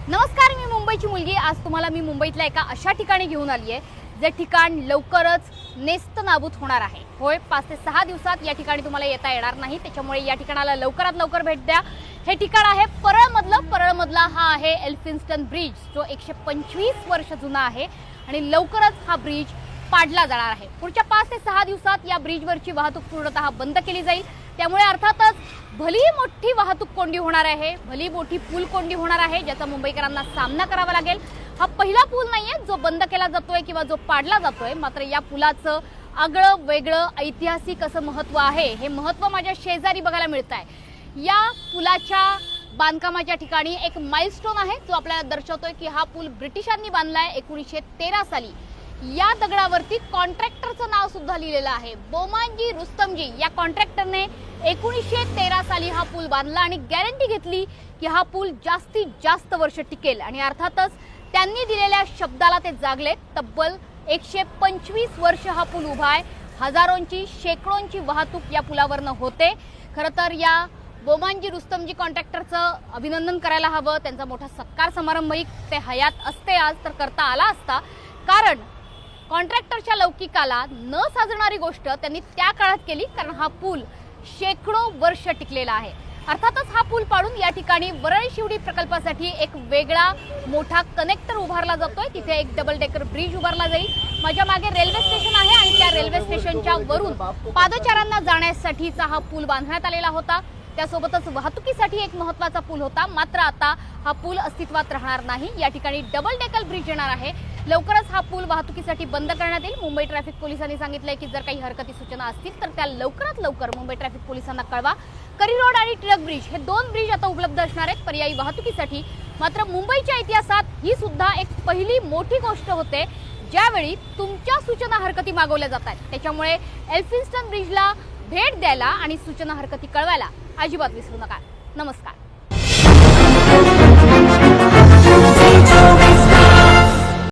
नमस्कार, मी मुंबईची मुलगी। आज तुम्हाला मी मुंबईतल्या एका अशा ठिकाणी घेऊन आली आहे जे ठिकाण लवकरच नेस्तनाबूत होणार आहे। होय, 5 ते 6 दिवसात या ठिकाणी तुम्हाला येता येणार नाही, त्याच्यामुळे या ठिकाणाला लवकरात लवकर भेट द्या। हे ठिकाण आहे परळमधला हा आहे एल्फिन्स्टन ब्रिज, जो 125 वर्ष जुना आहे आणि लवकरच हा ब्रिज पाडला जाणार आहे। पुढच्या 5 ते 6 दिवसात या ब्रिजवरची वाहतूक पूर्णतः बंद केली जाईल, त्यामुळे अर्थातच भली मोठी वाहतूक कोंडी होणार आहे, भली मोठी पूल कोंडी होणार आहे, ज्याचा मुंबईकरांना सामना करावा लागेल। हा पहिला पूल नाहीये जो बंद केला जातोय किंवा जो पाडला जातोय, मात्र या पुलाचं आगळं वेगळं ऐतिहासिक असं महत्त्व आहे। हे महत्त्व माझ्या शेजारी बघायला मिळत आहे। या पुलाच्या बांधकामाच्या ठिकाणी एक माइलस्टोन आहे, जो आपल्याला दर्शवतोय की हा पूल ब्रिटिशांनी बांधलाय 1913 साली। या दगडावरती कॉन्ट्रॅक्टरचं नाव सुद्धा लिहिलेलं आहे, बोमांजी रुस्तमजी। या कॉन्ट्रॅक्टरने 1913 साली हा पूल बांधला आणि गॅरंटी घेतली की हा पूल जास्तीत जास्त वर्ष टिकेल, आणि अर्थातच त्यांनी दिलेल्या शब्दाला ते जागले। तब्बल 125 वर्ष हा पूल उभा आहे, हजारोंची शेकडोंची वाहतूक या पुलावरनं होते। खरं तर या बोमांजी रुस्तमजी कॉन्ट्रॅक्टरचं अभिनंदन करायला हवं। त्यांचा मोठा सत्कार समारंभही ते हयात असते आज तर करता आला असता, कारण कॉन्ट्रॅक्टरच्या लौकिकाला न साजणारी गोष्ट त्यांनी त्या काळात केली, कारण हा पूल शेकडो वर्ष टिकलेला आहे। अर्थातच हा पूल पाडून या ठिकाणी वरळी शिवडी प्रकल्पासाठी एक वेगळा मोठा कनेक्टर उभारला जातोय, तिथे एक डबल डेकर ब्रिज उभारला जाईल। माझ्या मागे रेल्वे स्टेशन आहे आणि त्या रेल्वे स्टेशनच्या वरून पादचाऱ्यांना जाण्यासाठीचा हा पूल बांधण्यात आलेला होता। त्यासोबतच वाहतुकीसाठी एक महत्त्वाचा पूल होता, मात्र आता हा पूल अस्तित्वात राहणार नाही। या ठिकाणी डबल डेकर ब्रिज येणार आहे। लवकरच हा पूल वाहतुकीसाठी बंद करण्यात येईल। मुंबई ट्रॅफिक पोलिसांनी सांगितलंय की जर काही हरकती सूचना असतील तर त्या लवकरात लवकर मुंबई ट्रॅफिक पोलिसांना कळवा। करी रोड आणि टिळक ब्रिज हे 2 ब्रिज आता उपलब्ध असणार आहेत पर्यायी वाहतुकीसाठी। मात्र मुंबईच्या इतिहासात ही सुद्धा एक पहिली मोठी गोष्ट होते ज्यावेळी तुमच्या सूचना हरकती मागवल्या जातात। त्याच्यामुळे एल्फिन्स्टन ब्रिजला भेट द्यायला आणि सूचना हरकती कळवायला अजिबात विसरू नका। नमस्कार।